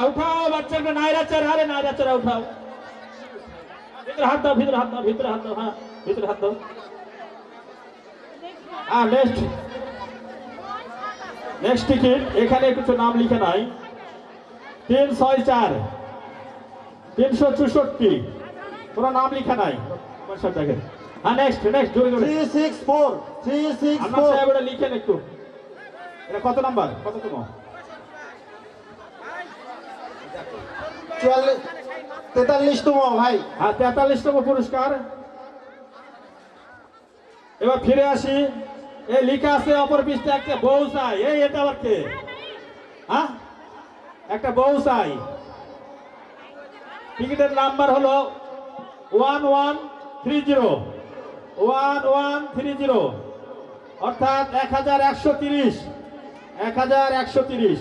একটা নাইরাচার, আরে নাইরাচারা উঠাও। ভিতরে হাত দাও, হ্যাঁ ভিতরে হাত দাও। নেক্সট টিকিট, এখানে কিছু নাম লিখে নাই। 364 364 কোনো নাম লিখা নাই। দেখেন। হ্যাঁ, নেক্সট জোরে 364 আপনার সাহেব এটা লিখেন একটু। এটা কত নাম্বার, কততম? 43তম ভাই। হ্যাঁ, 43তম পুরস্কার। এবার ফিরে আসি এই লেখা আছে অপর পৃষ্ঠে একটা বউ চাই। এই এটা আবার কে? হ্যাঁ, একটা বউ চাই। টিকিটের নাম্বার হলো 1130 1130, অর্থাৎ 1130 1130।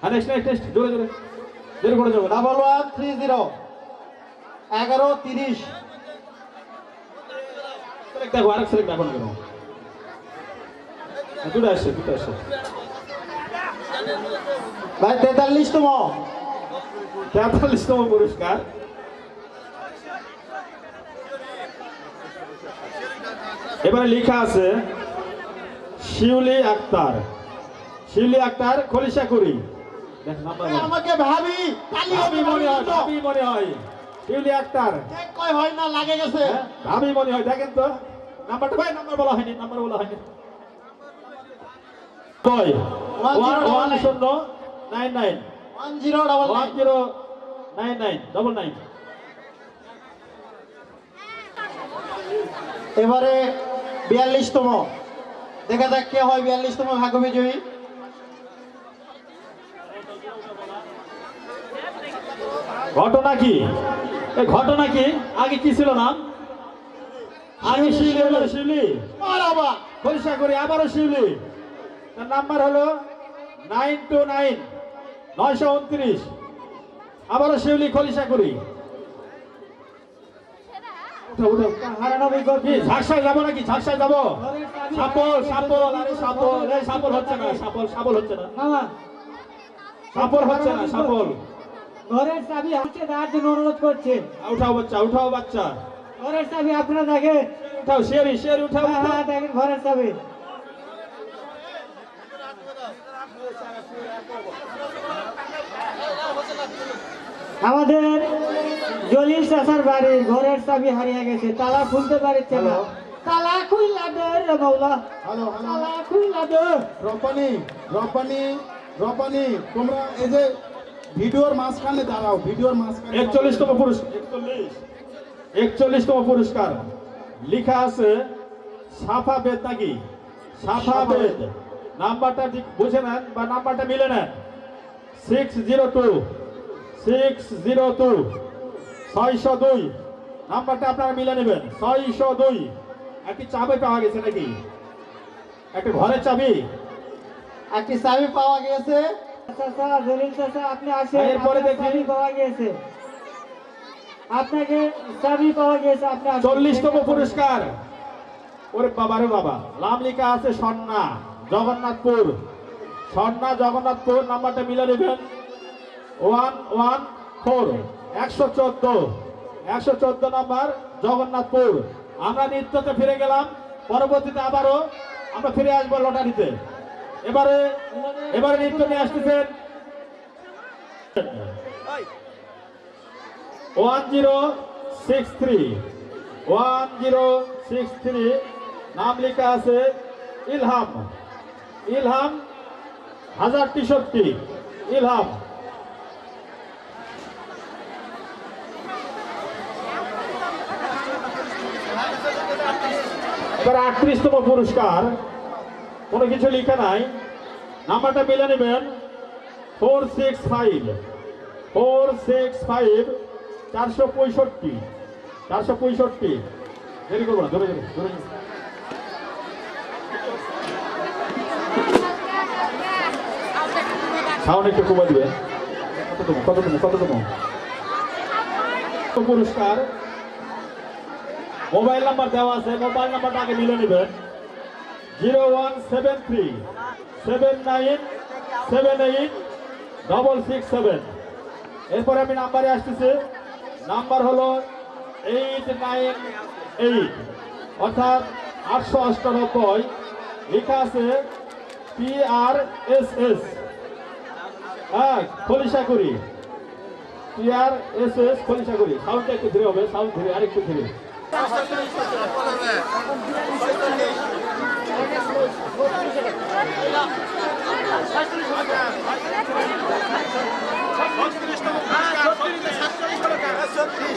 আর নেক্সট জোরে জোরে জোরে করে যাবো। 1130 1130। দেখো আরেক সেলেক্ট এখন কেন দুটো আসছে ভাই 43তম 43তম পুরস্কার। এবারে লেখা আছে শিউলি আক্তার খলিশাকুড়ি। দেখ নাম্বার আমাকে ভাবি ভাবি মনে হয় শিউলি আক্তার কয় হয় না লাগে গেছে। ভাবি মনে হয়। দেখেন তো নাম্বারটা, ভাই নাম্বার বলা হয়নি কয় 1099 1099 এবারে 42তম, দেখা যাক কে হয় 42তম ভাগ্য বিজয়ী। ঘটনা কি? এই ঘটনা কি? আগে কি ছিল নাম? আগে শিউলি মারাবা খলিশাকুড়ি, আবারও শিউলি। তার নাম্বার হলো 929 929। আবারও শিউলি খলিশাকুড়ি। কি ঝাকসায় যাবো নাকি? ঝাকসায় যাবো? সাপল আরে সাপল হচ্ছে না। ঘরের চাবি হাতে দেওয়ার জন্য অনুরোধ করছে। উঠাও বাচ্চা ঘরের চাবি আপনারা দেখেন। উঠাও শেয়ারি উঠাও। হ্যাঁ দেখেন ঘরের চাবি। আমাদের জলিল চাচার বাড়ির ঘরের চাবি হারিয়ে গেছে, তালা খুলতে পারছে না। তালা খুইলা দে রে মাওলা, তালা খুইলা দে। রপানি তোমরা এই যে ভিডিওর মাঝখানে দাঁড়াও, ভিডিওর মাঝখানে। 41তম পুরস্কার লেখা আছে সাফাবেদ নাকি? সাফাবেদ। নাম্বারটা ঠিক বুঝে নেন বা নাম্বারটা মিলে নেন। 602 602 নাম্বারটা আপনারা মিলে নেবেন। 602। একটি চাবি পাওয়া গেছে নাকি? একটা ঘরের চাবি, একটি চাবি পাওয়া গেছে। চাচা জলিল চাচা আপনি আসেন। এরপরে আপনার দেখি। চাবি পাওয়া গেছে, আপনাকে চাবি পাওয়া গেছে। আপনি আসেন। 40তম পুরস্কার। ওরে বাবা রে বাবা, নাম লেখা আছে সন্না জগন্নাথপুর। নাম্বারটা মিলে নেবেন। 114 114 নাম্বার জগন্নাথপুর। আমরা নৃত্যতে ফিরে গেলাম, পরবর্তীতে আবারও আমরা ফিরে আসবো লটারিতে। এবারে নৃত্য নিয়ে আসতেছেন 1063 নাম লেখা আছে ইলহাম 1063 ইলহাম। এবার 38তম পুরস্কার। কোনো কিছু লেখা নাই, নাম্বারটা মিলে নেবেন। 465 465। দেরি করবো না, ধরে সাউন্ড একটু কমে দিবে। কততম পুরস্কার। মোবাইল নাম্বার দেওয়া আছে, মোবাইল নাম্বারটা আগে মিলে নেবেন। 0173 79 78 667। এরপরে আমি নাম্বারে আসতেছি। নাম্বার হলো 898, অর্থাৎ 898। লেখা আছে PRSS খলিশাকুড়ি। PRSS খলিশাকুড়ি। সাউন্ডটা একটু ধীরে হবে, সাউন্ড ধীরে, আরেকটু ধীরে।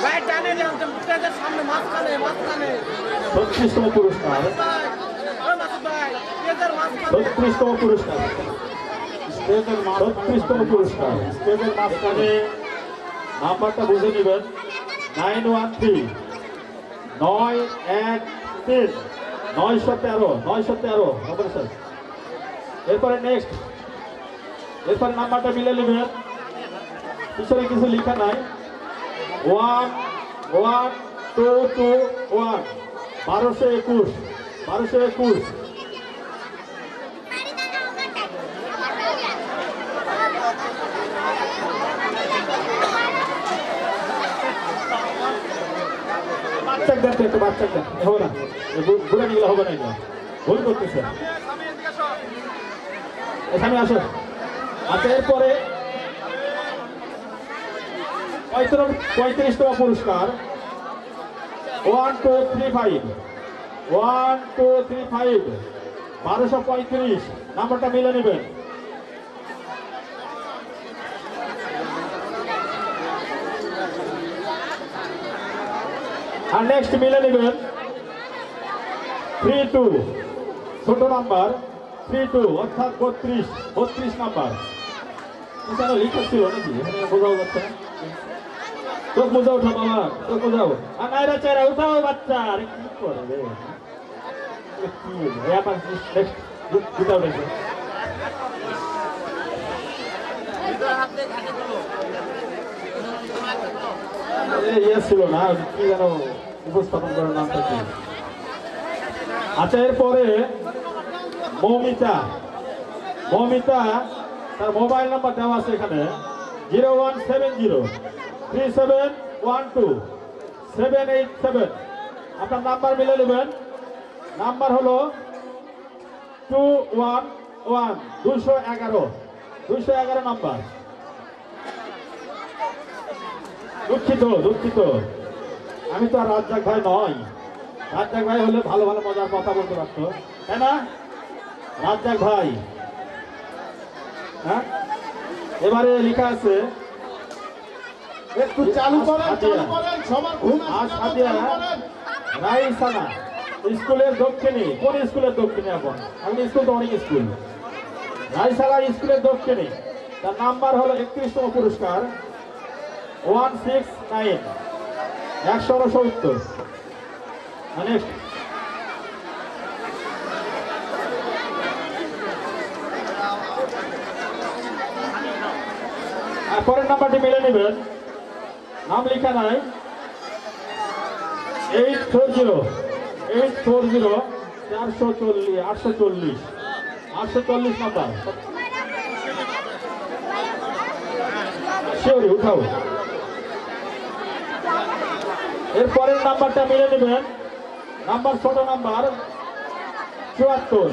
ভাই টানে নিয়ে সামনে মাঝখানে 36তম পুরস্কার। 36তম পুরস্কার, 36তম পুরস্কার। স্টেজের মাঝখানে নাম্বারটা বুঝে নেবেন, 913 913 913 নম্বর স্যার। এরপরে নেক্সট, এরপরে নাম্বারটা মিলে নেবেন, পিছনে কিছু লেখা নাই, 11221 1221 1221। বাচ্চা দেন তো, একটু বাচ্চা দেন, হবে না বুড়া নিলে হবে না, এগুলো ভুল করতেছে। এখানে আসো। আচ্ছা, এরপরে 35তম পুরস্কার, 1235 1235 নাম্বারটা মিলে নেবেন। আর নেক্সট মিলে নেবেন 32, ছোট নাম্বার 32 অর্থাৎ 32 নাম্বার। এখানে লিখা ছিল নাকি, এখানে বোঝাও যাচ্ছে না। চোখ মোজা উঠা বাবা, চোখ মোজাও। আর নাইরা চাইরা উঠাও বাচ্চা, আরে কি করে রে, কি ব্যাপার। নেক্সট দুটা উঠেছে। ছিল না, কি যেন উপস্থাপন করার নামটা কি। আচ্ছা, এরপরে মৌমিতা, তার মোবাইল নাম্বার দেওয়া আছে এখানে, 01703712 আপনার নাম্বার মিলে নেবেন। নাম্বার হলো 211 নাম্বার। দুঃখিত, আমি তো আর রাজ্জাক ভাই নয়। রাজ্জাক ভাই হলে ভালো ভালো মজার কথা বলতে পারতো, তাই না রাজ্জাক ভাই? হ্যাঁ, এবারে লেখা আছে, একটু চালু করেন, সবার ঘুম রাইসানা স্কুলের দক্ষিণে। কোন স্কুলের দক্ষিণে? এখন স্কুল তো অনেক স্কুল। রাইসালা স্কুলের দক্ষিণে, তার নাম্বার হলো 31তম পুরস্কার, 169 169। নেক্সট, পরের নাম্বারটি মিলে নেবেন, নাম লেখা নাই, 840 840 নাম্বার। শিওরি উঠাও। এর পরের নাম্বারটা মিলে নেবেন, নাম্বার ছোট নাম্বার 74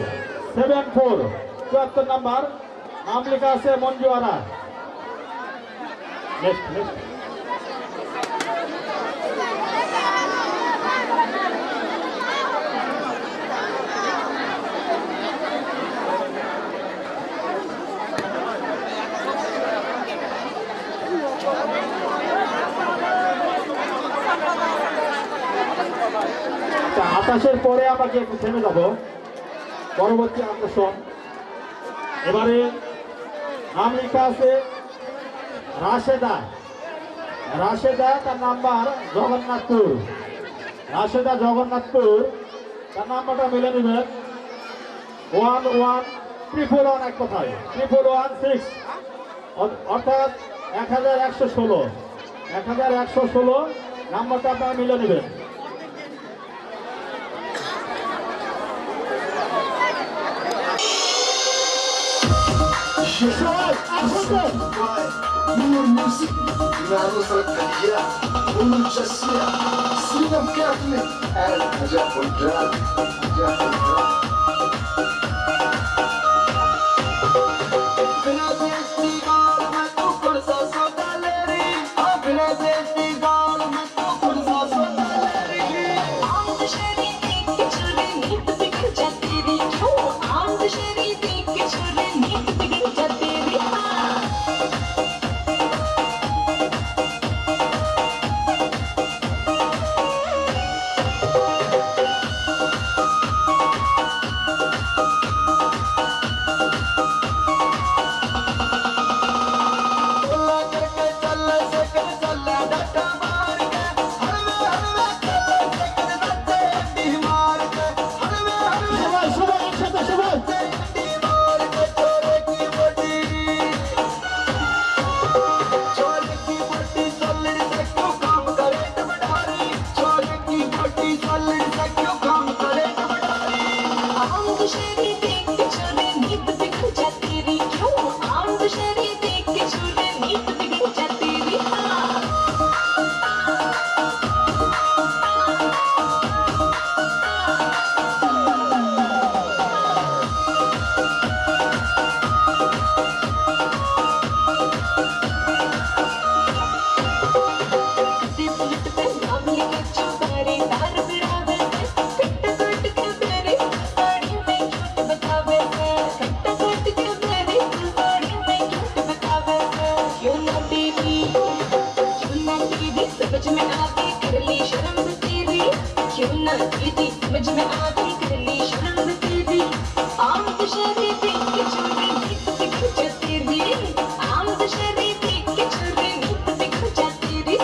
নাম্বার, নাম লেখা আছে মঞ্জু আরা। নেক্সট, আকাশের পরে আমাকে একটু থেমে যাব, পরবর্তী আকর্ষণ। এবারে নাম লেখা আছে রাশেদা, তার নাম্বার জগন্নাথপুর। রাশেদা জগন্নাথপুর, তার নাম্বারটা মিলে নেবেন, 111 এক কথায় 116 অর্থাৎ 1116 নাম্বারটা আপনারা মিলে নেবেন। आम दशहरे देख के छोरे नींद बिगड़ जाती री क्यों आम दशहरे देख के छोरे नींद बिगड़ जाती री हाँ समझ में आती कर ली शर्म तेरी क्यों ना दीदी समझ में आती कर ली शर्म तेरी आम दशहरे देख के छोरे नींद बिगड़ जाती री आम दशहरे देख के छोरे नींद बिगड़ जाती री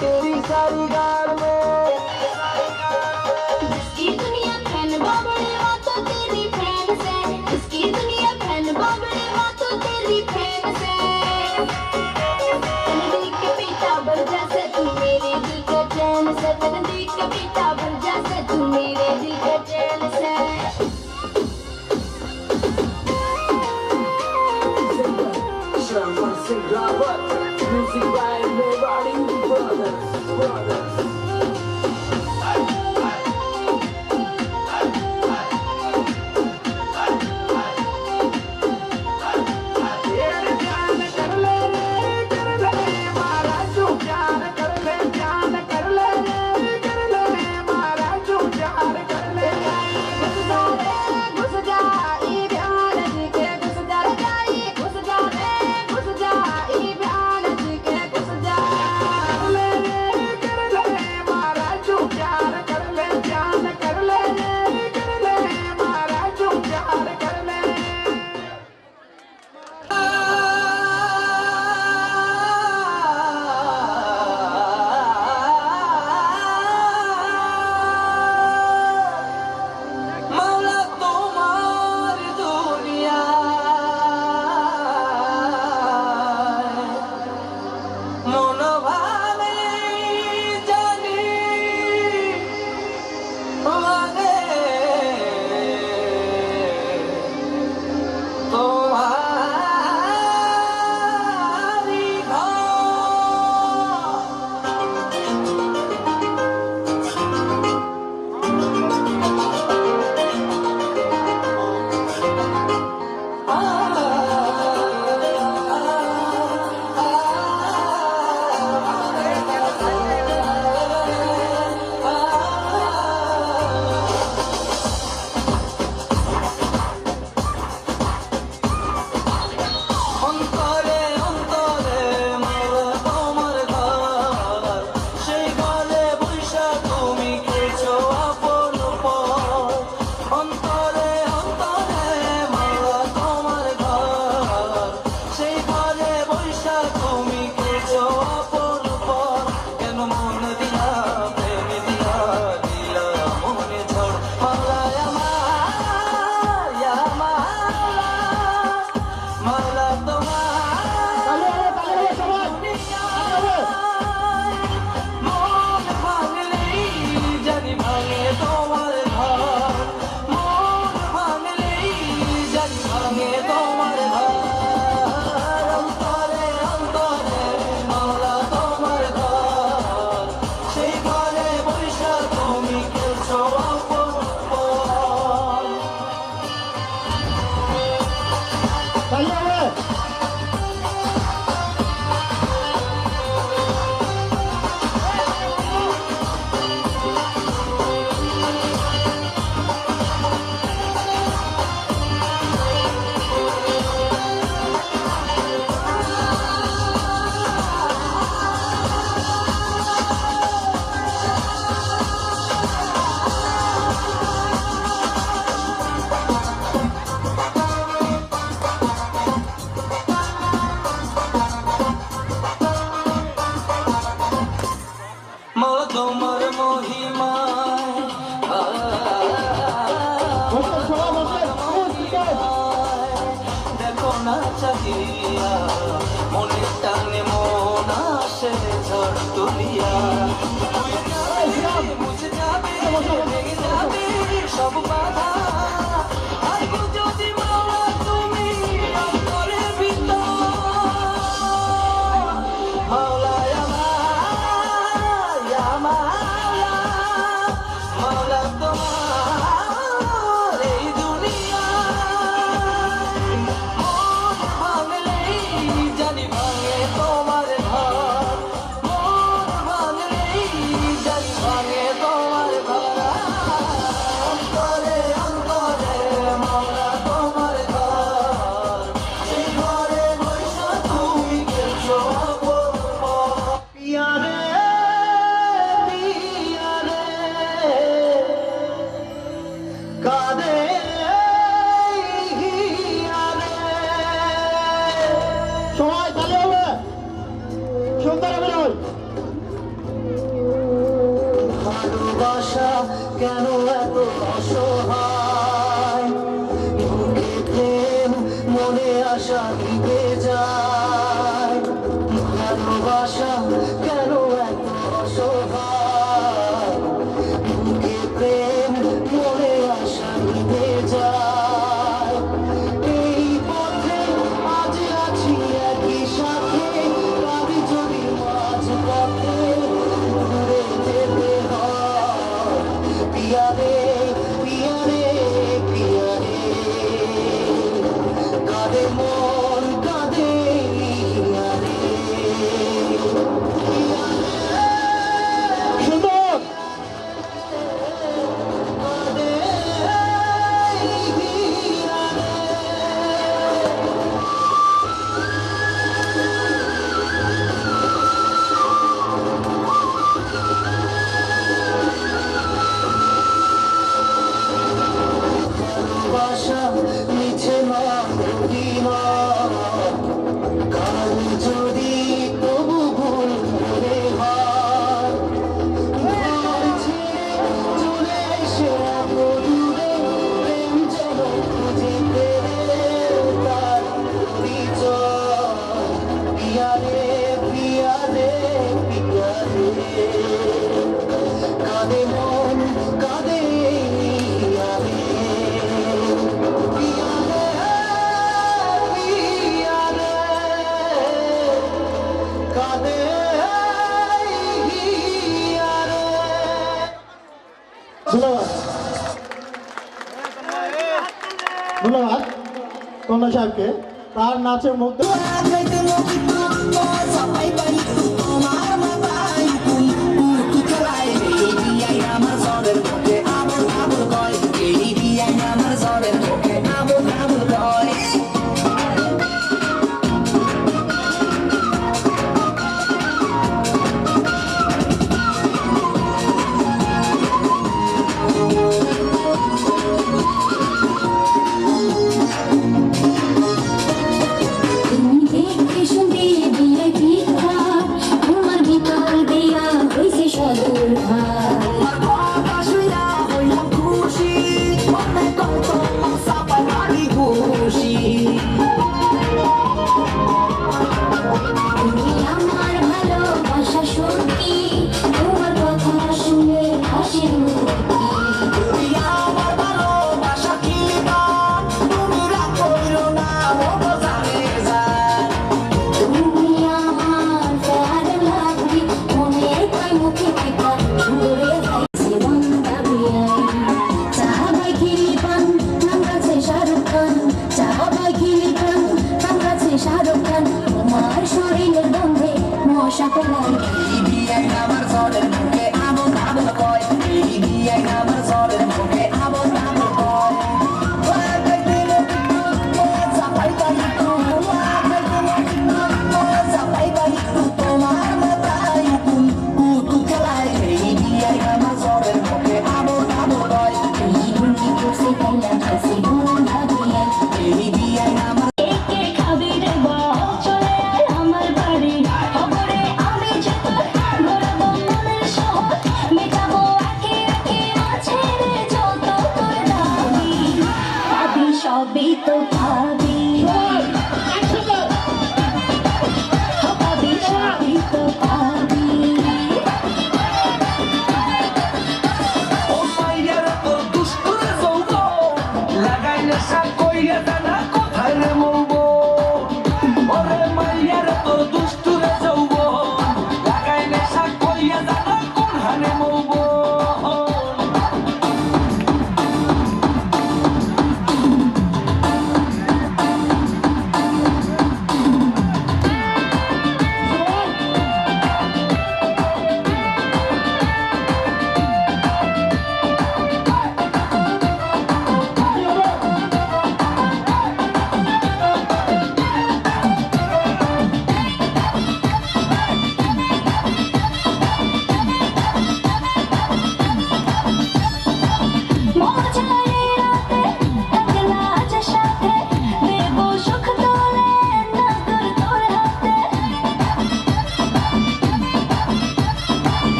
तेरी सारी गार में इसकी दुनिया फैन बाबड़े बातों तेरी फैन से इसकी दुनिया फैन बाबड़े बातों तेरी फैन से तन देख के पीता भर जैसे तू मेरे दिल का चैन से तन देख के पीता भर जैसे तू मेरे दिल का चैन से say drive up. Music by everybody, brothers. এই পথে আজ আছি একই সাথে মোল্লা সাহেবকে তার নাচের মধ্যে তুমি দেখতে শুনতে ভিআইপি ঘর, তোমার ভিতর দিয়া হইছে সদর ভার। তুমি আমার ভালোবাসা সত্যি, তোমার কথা শুনে হাসি মুক্তি। তুমি আমার প্যার লাগবি, মনে তাই মুখে টিকা ঘুরে যাইছে বন্ধা বিয়াই। চাহাবাই খিলি পান নামরাছে শাহরুখ খান, চাহাবাই খিলি পান নামরাছে শাহরুখ খান। তোমার শরীরের গন্ধে মশা পেলা